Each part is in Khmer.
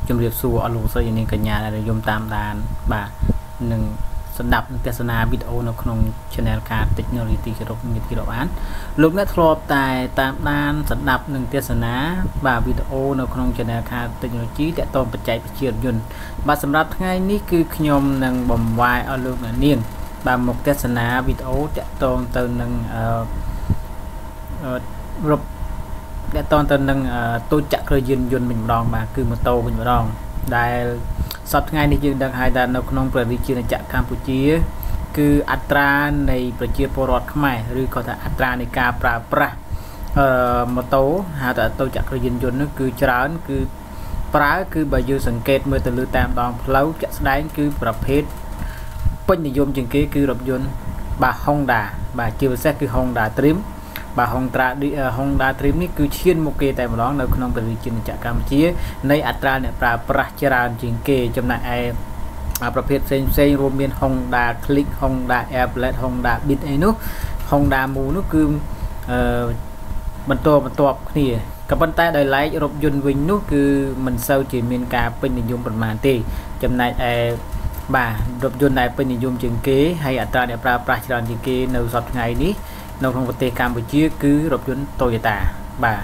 ជំរាបសួរអស់លោកស្រីនាងកញ្ញាដែលយមតាមដានបាទនឹងស្ដាប់ទស្សនាវីដេអូនៅក្នុង Channel ការ Technology ទីក្រុងនេះទីរាប់អានលោកអ្នកធ្លាប់តែតាមដានស្ដាប់នឹងទស្សនាបាទវីដេអូនៅក្នុង Channel ការ Technology តាក់ទងបច្ចេកវិទ្យាយន្តបាទសម្រាប់ថ្ងៃនេះគឺខ្ញុំនឹងបំវាយឲ្យលោកអ្នកនាងបាទមកទស្សនាវីដេអូតាក់ទងទៅនឹងរបតាក់ទងទៅនឹងទូចចក្រយានយន្តវិញម្ដងបាទគឺម៉ូតូវិញម្ដងដែលសប្តាហ៍ថ្ងៃនេះយើងដឹងហើយថានៅក្នុងប្រទេសជាណាចក្រកម្ពុជាគឺអត្រានៃប្រជាពលរដ្ឋខ្មែរឬក៏ថាអត្រានៃការប្រើប្រាស់ម៉ូតូហៅថាទូចចក្រយានយន្តនោះគឺច្រើនគឺប្រើគឺបើយើងសង្កេតមើលទៅលើតាមដងផ្លូវជាក់ស្ដែងគឺប្រភេទពេញនិយមជាងគេគឺរថយន្តបាទ Honda បាទជាពិសេសគឺ Honda Dream បាទ Honda Dream នេះគឺឈានមុខគេតែម្ដងនៅក្នុងប្រទេសជាណាចក្រកម្ពុជានៃអត្រាអ្នកប្រើប្រាស់ច្រើនជាងគេចំណែកឯប្រភេទផ្សេងរួមមាន Honda Click Honda Airblade Honda Beat អីនោះ Honda Move នោះគឺបន្ទាប់គ្នាក៏ប៉ុន្តែដោយឡែករថយន្តវិញនោះគឺមិនសូវជាមានការពេញនិយមប្រមាណទេចំណែកឯបាទរថយន្តដែលពេញនិយមជាងគេហើយអត្រាអ្នកប្រើប្រាស់ច្រើនជាងគេនៅសប្តាហ៍ថ្ងៃនេះនៅក្នុងប្រទេសកម្ពុជាគឺរថយន្ត Toyota បាទ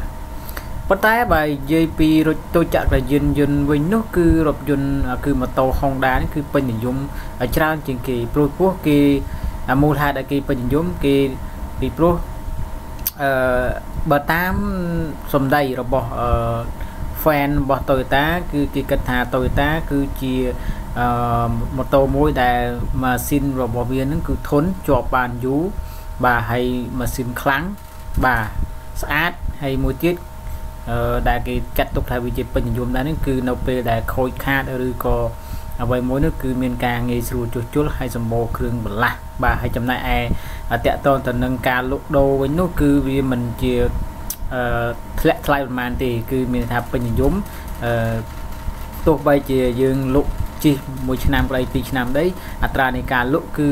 ប៉ុន្តែបើនិយាយពីរថទូចក្រយានយន្តវិញនោះគឺរថយន្តគឺម៉ូតូ Honda នេះគឺពេញនិយមច្រើនជាងគេព្រោះគេមូលហេតុដែលគេពេញនិយមគេពីព្រោះបើតាមសម្ដីរបស់fan របស់ Toyota គឺគេគិតថា Toyota គឺជាម៉ូតូមួយដែលម៉ាស៊ីនរបស់វានឹងគឺធន់ជាប់បានយូរបាទហើយម៉ាស៊ីនខ្លាំងបាទស្អាតហើយមួយទៀតដែលគេចាត់ទុកថាវាជាពេញនិយមដែរនេះគឺនៅពេលដែលខូចខាតឬក៏អ្វីមួយនោះគឺមានការងាយស្រួលជួសជុលហើយសម្បូរគ្រឿងបន្លាស់បាទហើយចំណែកឯតាក់ទងទៅនឹងការលក់ដូរវិញនោះគឺវាមិនជាធ្លាក់ថ្លៃប្រហែលទេគឺមានថាពេញនិយមទោះបីជាយើងលក់ជិះ1ឆ្នាំក្តី2ឆ្នាំដីអត្រានៃការលក់គឺ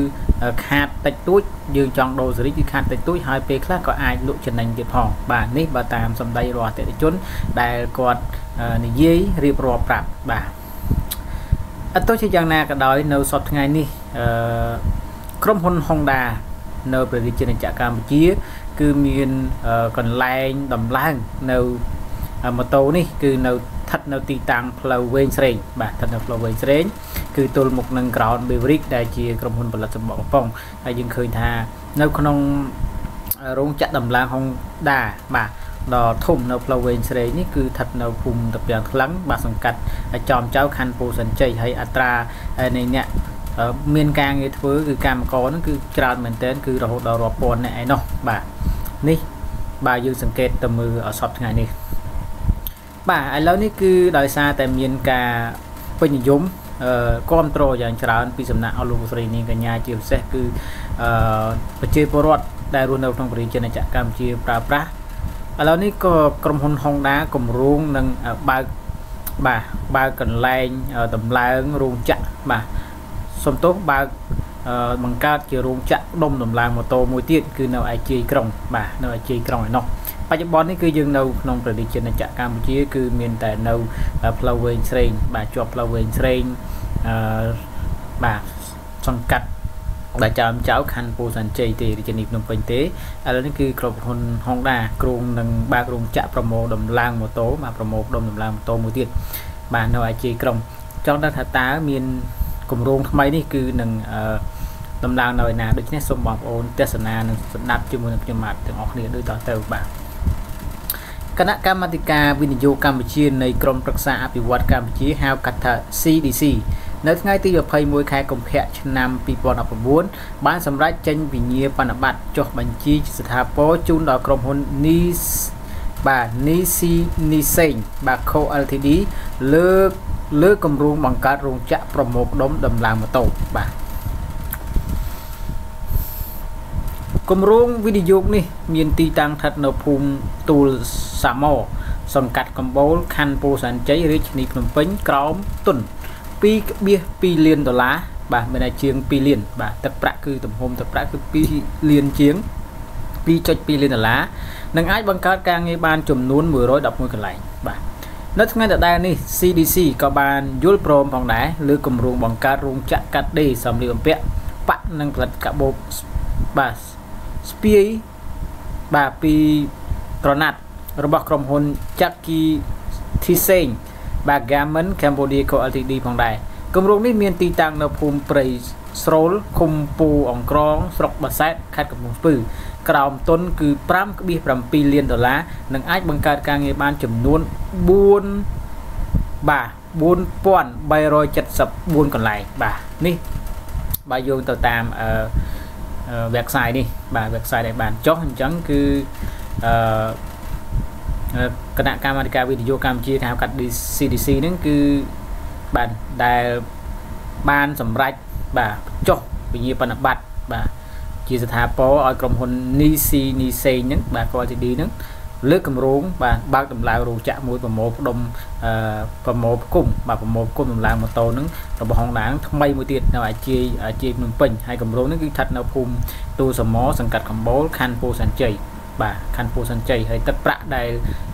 ខាតតិចតួចយើងចង់ដូរសេរីគឺខាតតិចតួចហើយពេលខ្លះក៏អាចលក់ចំណេញទៀតផងបាទនេះបើតាមសម្ដីរបស់អតិថិជនដែលគាត់និយាយរៀបរាប់ប្រាប់បាទអត់ទោះជាយ៉ាងណាក៏ដោយនៅសប្តាហ៍ថ្ងៃនេះក្រុមហ៊ុន Honda នៅប្រទេសជាណាចក្រកម្ពុជាគឺមានកន្លែងដំឡើងនៅម៉ូតូនេះគឺនៅស្ថិតនៅទីតាំងផ្លូវវែងស្រេងបាទស្ថិតនៅផ្លូវវែងស្រេងគឺទល់មុខនឹង Crown Beverage ដែលជាក្រុមហ៊ុនផលិតសំបកកំប៉ុងហើយយើងឃើញថានៅក្នុងរោងចក្រដំឡើង Honda បាទដ៏ធំនៅផ្លូវវែងស្រេងនេះគឺស្ថិតនៅភូមិតាពាំងខ្លាំងបាទសង្កាត់ចំចៅខណ្ឌពោធិ៍សែនជ័យហើយអត្រានៃអ្នកមានការងារធ្វើគឺកម្មករហ្នឹងគឺច្រើនមែនទែនគឺរហូតដល់រាប់ពាន់អ្នកឯណោះបាទនេះបាទយើងសង្កេតទៅមើលសប្តាហ៍ថ្ងៃនេះបាទឥឡូវនេះគឺដោយសារតែមានការពេញនិយមគ្រប់គ្រងយ៉ាងច្រើនពីសំណាក់អស់លោកស្រីនាងកញ្ញាជាពិសេសគឺប្រជាពលរដ្ឋដែលរស់នៅក្នុងប្រទេសជាណាចក្រកម្ពុជាប្រើប្រាស់ឥឡូវនេះក៏ក្រុមហ៊ុន Honda គម្រោងនឹងបើកកន្លែងតម្លើងរោងចក្របាទសំទោសបើកបង្កើតជារោងចក្រដុំតម្លើងម៉ូតូមួយទៀតគឺនៅឯជ័យក្រុងបាទនៅឯជ័យក្រុងឯណោះបច្ចុប្បន្ននេះគឺយើងនៅក្នុងប្រទេសជាណាចក្រកម្ពុជាគឺមានតែនៅផ្លូវវែងស្រេងបាទជាប់ផ្លូវវែងស្រេងបាទសង្កាត់ដែលចៅខណ្ឌពោធិ៍សែនជ័យទេរាជធានីភ្នំពេញទេឥឡូវនេះគឺក្រុមហ៊ុន Honda គ្រោងនឹងបើករោងចក្រប្រមូលដំឡើងម៉ូតូបាទប្រមូលដុំដំឡើងម៉ូតូមួយទៀតបាទនៅឯជ័យក្រុងចង់ដឹងថាតើមានគម្រោងថ្មីនេះគឺនឹងដំឡើងនៅឯណាដូច្នេះសូមបងប្អូនទស្សនានិងស្ដាប់ជាមួយនឹងខ្ញុំបាទទាំងអស់គ្នាដូចតទៅបាទគណៈកម្មាធិការវិនិយោគកម្ពុជានៃក្រមប្រឹក្សាអភិវឌ្ឍកម្ពុជាហៅកាត់ថា CDC នៅថ្ងៃទី21ខែកុម្ភៈឆ្នាំ2019បានសម្រេចចេញវិញ្ញាបនបត្រចុះបញ្ជីស្ថាពរជូនដល់ក្រុមហ៊ុន Nissan បាទ Co Ltd លើគម្រោងបង្កើតរោងចក្រប្រមូលផ្ដុំដំឡើងម៉ូតូបាទគម្រោងវិនិយោគនេះមានទីតាំងស្ថិតនៅភូមិទូលសាម៉ូសង្កាត់កំបូលខណ្ឌពោធិ៍សែនជ័យរាជធានីភ្នំពេញក្រោមទុន 2.2 លានដុល្លារបាទមានតែជាង2លានបាទទឹកប្រាក់គឺទំហំទឹកប្រាក់គឺ2លានជាង 2.2 លានដុល្លារនឹងអាចបង្កើតការងារបានចំនួន111កន្លែងបាទ នៅថ្ងៃដដែលនេះ CDC ក៏បានយល់ព្រមផងដែរលើគម្រោងបង្កើតរោងចក្រកាត់ដេរសម្លៀកបំពាក់ប៉ាក់និងផលិតកាបូបបាទស្ពាយបាទពីក្រណាត់របស់ក្រុមហ៊ុន Jackie Thiseng បាទ Garment Cambodia Co Ltd ផងដែរគម្រោងនេះមានទីតាំងនៅភូមិព្រៃស្រូលឃុំពូអង្ក្រងស្រុកបាសែតខេត្តកំពង់ស្ពឺក្រោមទុនគឺ 5.7 លានដុល្លារនិងអាចបង្កើតការងារបានចំនួន4បាទ 4374 កន្លែងបាទនេះបើយោងទៅតាមwebsite នេះបាទ website ដែលបានចុះអញ្ចឹងគឺគណៈកម្មាធិការវិទ្យុកម្ពុជាហៅកាត់ CDC ហ្នឹងគឺបាទដែលបានសម្រេចបាទចុះវិញ្ញាបនបត្របាទជាស្ថាពរឲ្យក្រុមហ៊ុន Nisei ហ្នឹងបាទ LTD ហ្នឹងលើកគម្រោងបាទបើកដំឡើងរោងចក្រមួយប្រមូលផ្ដុំប្រមូលផ្គុំបាទប្រមូលផ្គុំដំឡើងម៉ូតូហ្នឹងរបស់ Honda ហ្នឹងថ្មីមួយទៀតនៅអាជាភ្នំពេញហើយគម្រោងហ្នឹងគឺស្ថិតនៅភូមិទូសមសង្កាត់កំបូលខណ្ឌពោធិ៍សែនជ័យបាទខណ្ឌពោធិ៍សែនជ័យហើយទឹកប្រាក់ដែល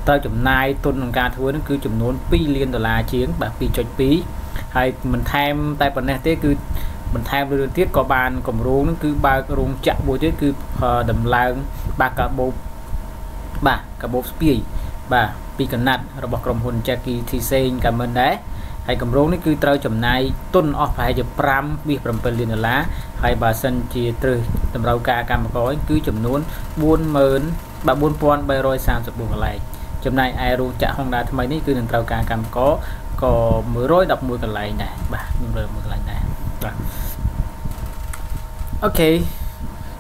ត្រូវចំណាយទុនក្នុងការធ្វើហ្នឹងគឺចំនួន2 លានដុល្លារជាងបាទ 2.2 ហើយមិនថែមតែប៉ុណ្ណេះទេគឺបន្ថែមលើទៀតក៏បានគម្រោងហ្នឹងគឺបើករោងចក្រមួយទៀតគឺដំឡើងបាទកាបូបបាទកាបូបស្ពាយបាទពីកណាត់របស់ក្រុមហ៊ុន Jackie Thiseng Garment ដែរហើយគម្រោងនេះគឺត្រូវចំណាយទុនអស់ប្រហែលជា 5.7 លានដុល្លារហើយបើសិនជាត្រូវតម្រូវការកម្មករគឺចំនួន 4334 កន្លែងចំណែកឯរោងចក្រ Honda ថ្មីនេះគឺនឹងត្រូវការកម្មករក៏111កន្លែងដែរបាទ111កន្លែងដែរបាទអូខេអ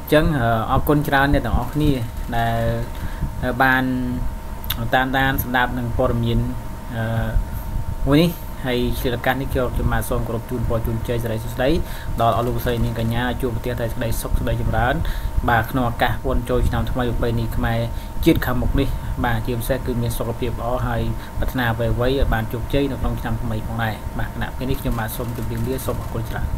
ញ្ចឹងអរគុណច្រើនអ្នកទាំងអស់គ្នាដែលបានតាមដានស្ដាប់នឹងព័ត៌មានមួយនេះហើយជាឱកាសនេះខ្ញុំបាទសូមគោរពជូនពរជូនជ័យសិរីសួស្តីដល់អស់លោកស្រីនាងកញ្ញាជួបប្រទេសតែសេចក្តីសុខសេចក្តីចម្រើនបាទក្នុងឱកាសបុណ្យចូលឆ្នាំថ្មីប្រពៃណីខ្មែរជាតិខាងមុខនេះបាទជាពិសេសគឺមានសុខភាពល្អហើយប្រាថ្នាអ្វីៗឲ្យបានជោគជ័យនៅក្នុងឆ្នាំថ្មីផងដែរបាទគណៈពេលនេះខ្ញុំបាទសូមជម្រាបលាសូមអរគុណច្រើន